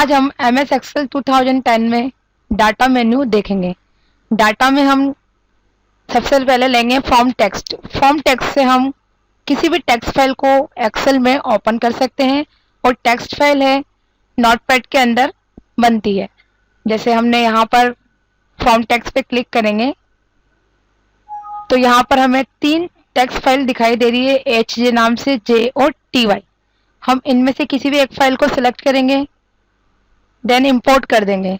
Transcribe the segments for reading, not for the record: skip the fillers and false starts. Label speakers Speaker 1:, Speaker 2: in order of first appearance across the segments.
Speaker 1: आज हम MS Excel 2010 में डाटा मेन्यू देखेंगे। डाटा में हम सबसे पहले लेंगे फॉर्म टेक्स्ट। फॉर्म टेक्स्ट से हम किसी भी टेक्स्ट फाइल को एक्सेल में ओपन कर सकते हैं और टेक्स्ट फाइल है नोटपैड के अंदर बनती है। जैसे हमने यहाँ पर फॉर्म टेक्स्ट पे क्लिक करेंगे तो यहाँ पर हमें 3 टेक्स्ट फाइल दिखाई दे रही है, HJ नाम से, J और TY। हम इनमें से किसी भी एक फाइल को सिलेक्ट करेंगे, देन इंपोर्ट कर देंगे,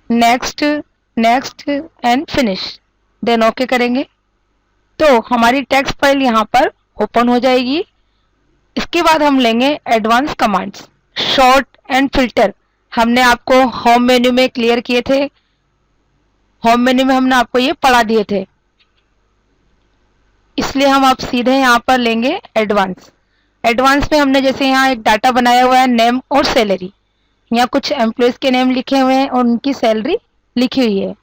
Speaker 1: next next and finish, then okay करेंगे तो हमारी टेक्स्ट फाइल यहाँ पर ओपन हो जाएगी। इसके बाद हम लेंगे advance commands. Short and filter हमने आपको होम मेन्यू में क्लियर किए थे, होम मेन्यू में हमने आपको ये पढ़ा दिए थे, इसलिए हम आप सीधे यहाँ पर लेंगे एडवांस। एडवांस में हमने जैसे यहाँ एक डाटा बनाया हुआ है नेम और सैलरी, यहाँ कुछ एम्प्लॉयज के नेम लिखे हुए हैं और उनकी सैलरी लिखी हुई है।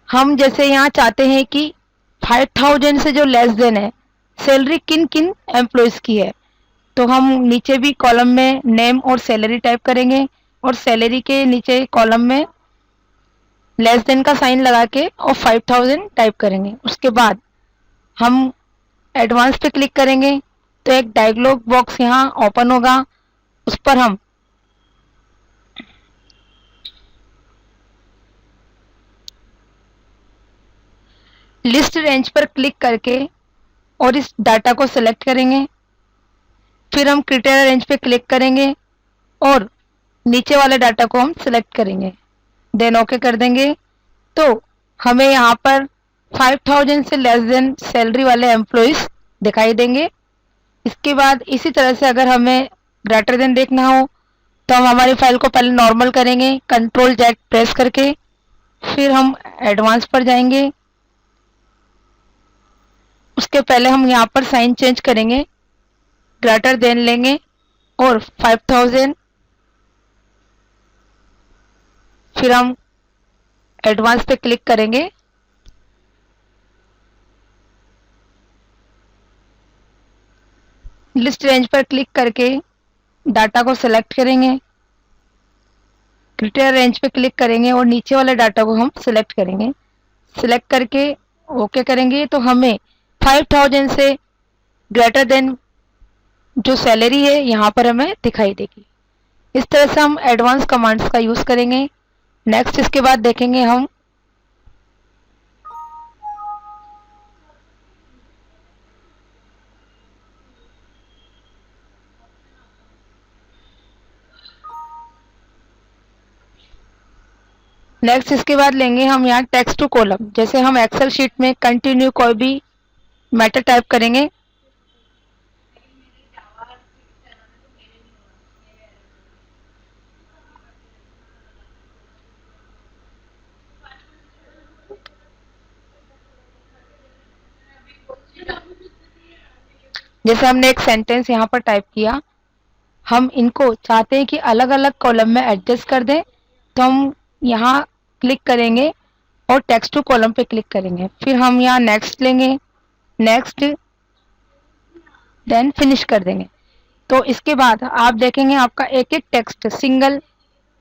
Speaker 1: हम जैसे यहाँ चाहते हैं कि 5000 से जो लेस देन है सैलरी किन किन एम्प्लॉयज की है, तो हम नीचे भी कॉलम में नेम और सैलरी टाइप करेंगे और सैलरी के नीचे कॉलम में लेस देन का साइन लगा के और 5000 टाइप करेंगे। उसके बाद हम एडवांस पे क्लिक करेंगे तो एक डायलॉग बॉक्स यहाँ ओपन होगा, उस पर हम लिस्ट रेंज पर क्लिक करके और इस डाटा को सिलेक्ट करेंगे। फिर हम क्राइटेरिया रेंज पे क्लिक करेंगे और नीचे वाले डाटा को हम सिलेक्ट करेंगे, देन ओके कर देंगे तो हमें यहाँ पर 5000 से लेस देन सैलरी वाले एम्प्लॉयज दिखाई देंगे। इसके बाद इसी तरह से अगर हमें ग्रेटर देन देखना हो तो हम हमारी फाइल को पहले नॉर्मल करेंगे Ctrl Z प्रेस करके, फिर हम एडवांस पर जाएंगे। उसके पहले हम यहाँ पर साइन चेंज करेंगे, ग्रेटर देन लेंगे और 5000, फिर हम एडवांस पे क्लिक करेंगे। लिस्ट रेंज पर क्लिक करके डाटा को सिलेक्ट करेंगे, क्राइटेरिया रेंज पे क्लिक करेंगे और नीचे वाले डाटा को हम सिलेक्ट करेंगे। सिलेक्ट करके ओके करेंगे तो हमें 5000 से ग्रेटर देन जो सैलरी है यहाँ पर हमें दिखाई देगी। इस तरह से हम एडवांस कमांड्स का यूज करेंगे। नेक्स्ट इसके बाद देखेंगे हम नेक्स्ट इसके बाद लेंगे हम यहाँ टेक्स्ट टू कॉलम। जैसे हम एक्सेल शीट में कंटिन्यू कोई भी मैटर टाइप करेंगे जैसे हमने एक सेंटेंस यहाँ पर टाइप किया, हम इनको चाहते हैं कि अलग अलग कॉलम में एडजस्ट कर दें तो हम यहाँ क्लिक करेंगे और टेक्स्ट टू कॉलम पे क्लिक करेंगे। फिर हम यहाँ नेक्स्ट लेंगे, नेक्स्ट, देन फिनिश कर देंगे तो इसके बाद आप देखेंगे आपका एक एक टेक्स्ट सिंगल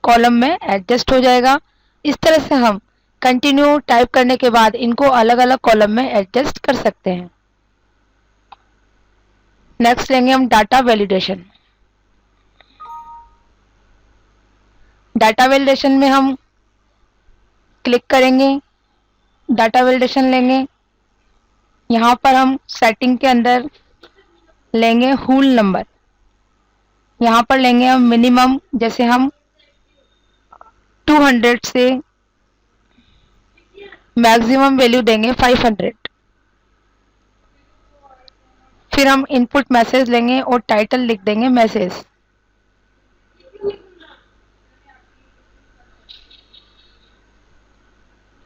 Speaker 1: कॉलम में एडजस्ट हो जाएगा। इस तरह से हम कंटिन्यू टाइप करने के बाद इनको अलग अलग कॉलम में एडजस्ट कर सकते हैं। नेक्स्ट लेंगे हम डाटा वैलिडेशन। डाटा वैलिडेशन में हम क्लिक करेंगे, डाटा वैलिडेशन लेंगे, यहाँ पर हम सेटिंग के अंदर लेंगे होल नंबर, यहाँ पर लेंगे हम मिनिमम, जैसे हम 200 से मैक्सिमम वैल्यू देंगे 500। फिर हम इनपुट मैसेज लेंगे और टाइटल लिख देंगे मैसेज।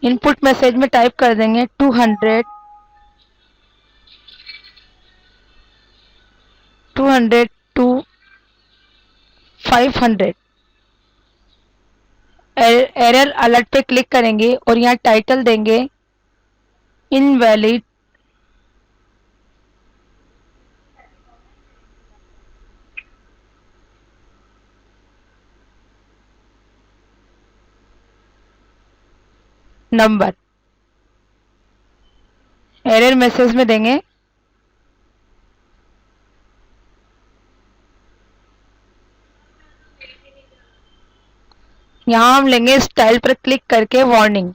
Speaker 1: इनपुट मैसेज में टाइप कर देंगे 200 टू 500। एरर अलर्ट पे क्लिक करेंगे और यहाँ टाइटल देंगे इनवैलिड नंबर, एरर मैसेज में देंगे यहाँ हम लेंगे स्टाइल पर क्लिक करके वार्निंग।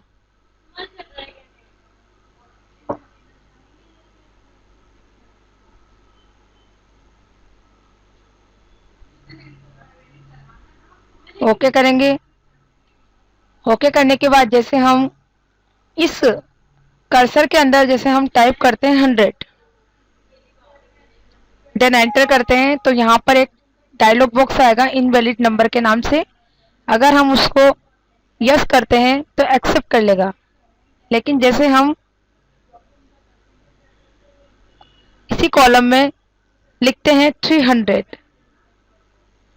Speaker 1: ओके करेंगे। ओके करने के बाद जैसे हम इस कर्सर के अंदर जैसे हम टाइप करते हैं 100, देन एंटर करते हैं तो यहाँ पर एक डायलॉग बॉक्स आएगा इनवैलिड नंबर के नाम से। अगर हम उसको यस करते हैं तो एक्सेप्ट कर लेगा, लेकिन जैसे हम इसी कॉलम में लिखते हैं 300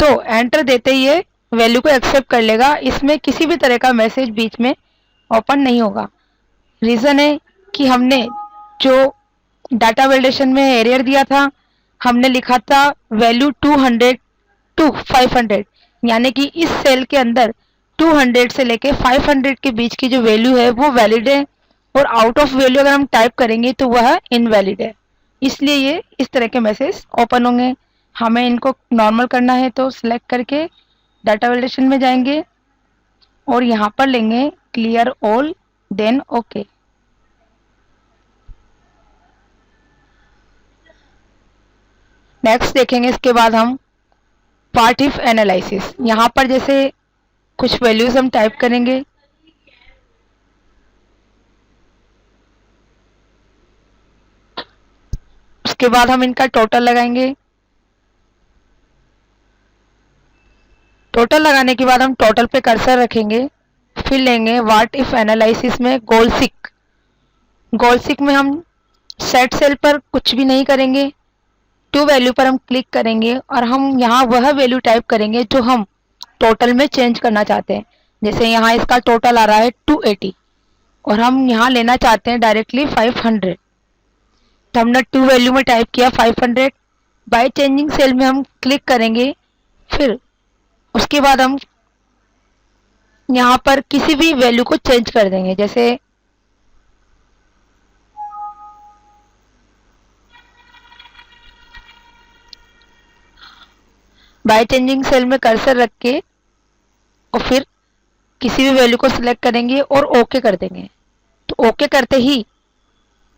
Speaker 1: तो एंटर देते ही ये वैल्यू को एक्सेप्ट कर लेगा। इसमें किसी भी तरह का मैसेज बीच में ओपन नहीं होगा। रीज़न है कि हमने जो डाटा वैलिडेशन में एरर दिया था, हमने लिखा था वैल्यू 200 टू 500, यानी कि इस सेल के अंदर 200 से लेके 500 के बीच की जो वैल्यू है वो वैलिड है, और आउट ऑफ वैल्यू अगर हम टाइप करेंगे तो वह इनवैलिड है। इसलिए ये इस तरह के मैसेज ओपन होंगे। हमें इनको नॉर्मल करना है तो सिलेक्ट करके डाटा वैलिडेशन में जाएंगे और यहाँ पर लेंगे clear all, then okay. Next देखेंगे इसके बाद हम पार्ट इफ एनालिसिस। यहाँ पर जैसे कुछ वैल्यूज हम टाइप करेंगे, उसके बाद हम इनका टोटल लगाएंगे। टोटल लगाने के बाद हम टोटल पे कर्सर रखेंगे, फिर लेंगे व्हाट इफ एनालिसिस में गोल सिक। गोल सिक में हम सेट सेल पर कुछ भी नहीं करेंगे, टू वैल्यू पर हम क्लिक करेंगे और हम यहाँ वह वैल्यू टाइप करेंगे जो हम टोटल में चेंज करना चाहते हैं। जैसे यहाँ इसका टोटल आ रहा है 280 और हम यहाँ लेना चाहते हैं डायरेक्टली 500, तो हमने टू वैल्यू में टाइप किया 500। बाय चेंजिंग सेल में हम क्लिक करेंगे, फिर उसके बाद हम यहाँ पर किसी भी वैल्यू को चेंज कर देंगे। जैसे बाय चेंजिंग सेल में कर्सर रख के और फिर किसी भी वैल्यू को सिलेक्ट करेंगे और ओके कर देंगे। तो ओके करते ही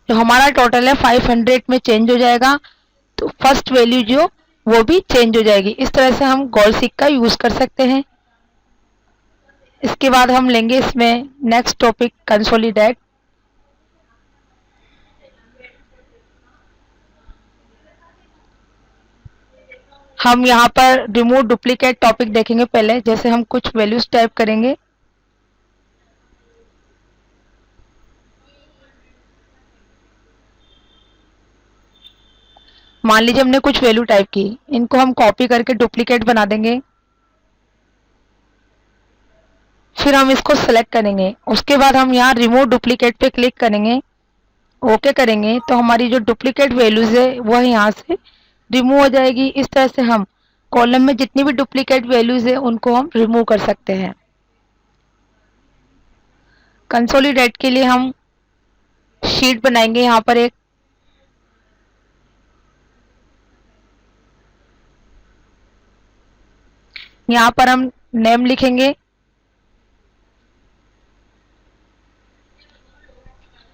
Speaker 1: जो हमारा टोटल है 500 में चेंज हो जाएगा, तो फर्स्ट वैल्यू जो वो भी चेंज हो जाएगी। इस तरह से हम गोल सिक का यूज कर सकते हैं। इसके बाद हम लेंगे इसमें नेक्स्ट टॉपिक कंसोलिडेट। हम यहाँ पर रिमूव डुप्लीकेट टॉपिक देखेंगे पहले। जैसे हम कुछ वैल्यूज टाइप करेंगे, मान लीजिए हमने कुछ वैल्यू टाइप की, इनको हम कॉपी करके डुप्लीकेट बना देंगे। फिर हम इसको सेलेक्ट करेंगे, उसके बाद हम यहाँ रिमूव डुप्लीकेट पे क्लिक करेंगे, ओके करेंगे तो हमारी जो डुप्लीकेट वैल्यूज है वह यहाँ से रिमूव हो जाएगी। इस तरह से हम कॉलम में जितनी भी डुप्लीकेट वैल्यूज है उनको हम रिमूव कर सकते हैं। कंसोलिडेट के लिए हम शीट बनाएंगे। यहाँ पर एक यहाँ पर हम नेम लिखेंगे,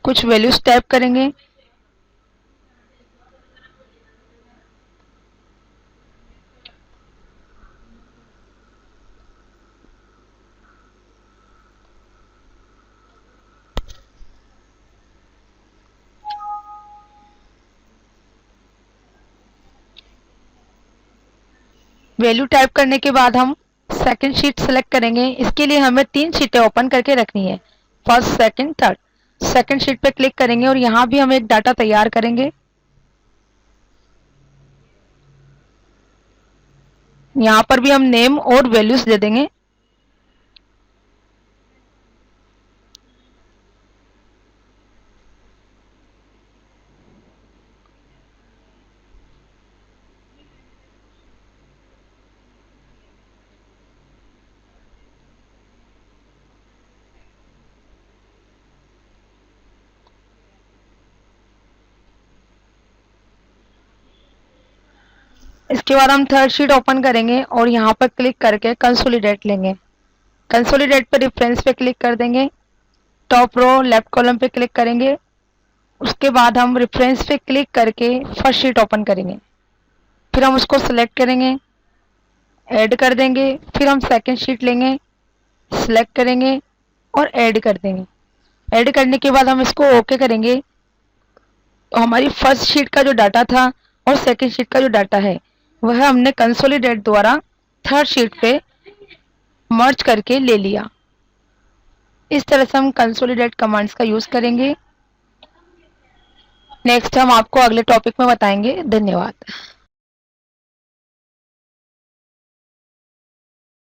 Speaker 1: कुछ वैल्यूज टाइप करेंगे, वैल्यू टाइप करने के बाद हम सेकंड शीट सेलेक्ट करेंगे। इसके लिए हमें 3 शीटें ओपन करके रखनी है, first second third. Second sheet पे क्लिक करेंगे और यहाँ भी हम एक डाटा तैयार करेंगे। यहाँ पर भी हम नेम और वैल्यूज दे देंगे। इसके बाद हम थर्ड शीट ओपन करेंगे और यहाँ पर क्लिक करके कंसोलिडेट लेंगे। कंसोलिडेट पर रेफरेंस पे क्लिक कर देंगे, टॉप रो लेफ्ट कॉलम पे क्लिक करेंगे। उसके बाद हम रेफरेंस पे क्लिक करके फर्स्ट शीट ओपन करेंगे, फिर हम उसको सिलेक्ट करेंगे, ऐड कर देंगे। फिर हम सेकंड शीट लेंगे, सिलेक्ट करेंगे और ऐड कर देंगे। ऐड करने के बाद हम इसको ओके करेंगे। तो हमारी फर्स्ट शीट का जो डाटा था और सेकंड शीट का जो डाटा है वह हमने कंसोलिडेट द्वारा थर्ड शीट पे मर्ज करके ले लिया। इस तरह से हम कंसोलिडेट कमांड्स का यूज करेंगे। नेक्स्ट हम आपको अगले टॉपिक में बताएंगे। धन्यवाद।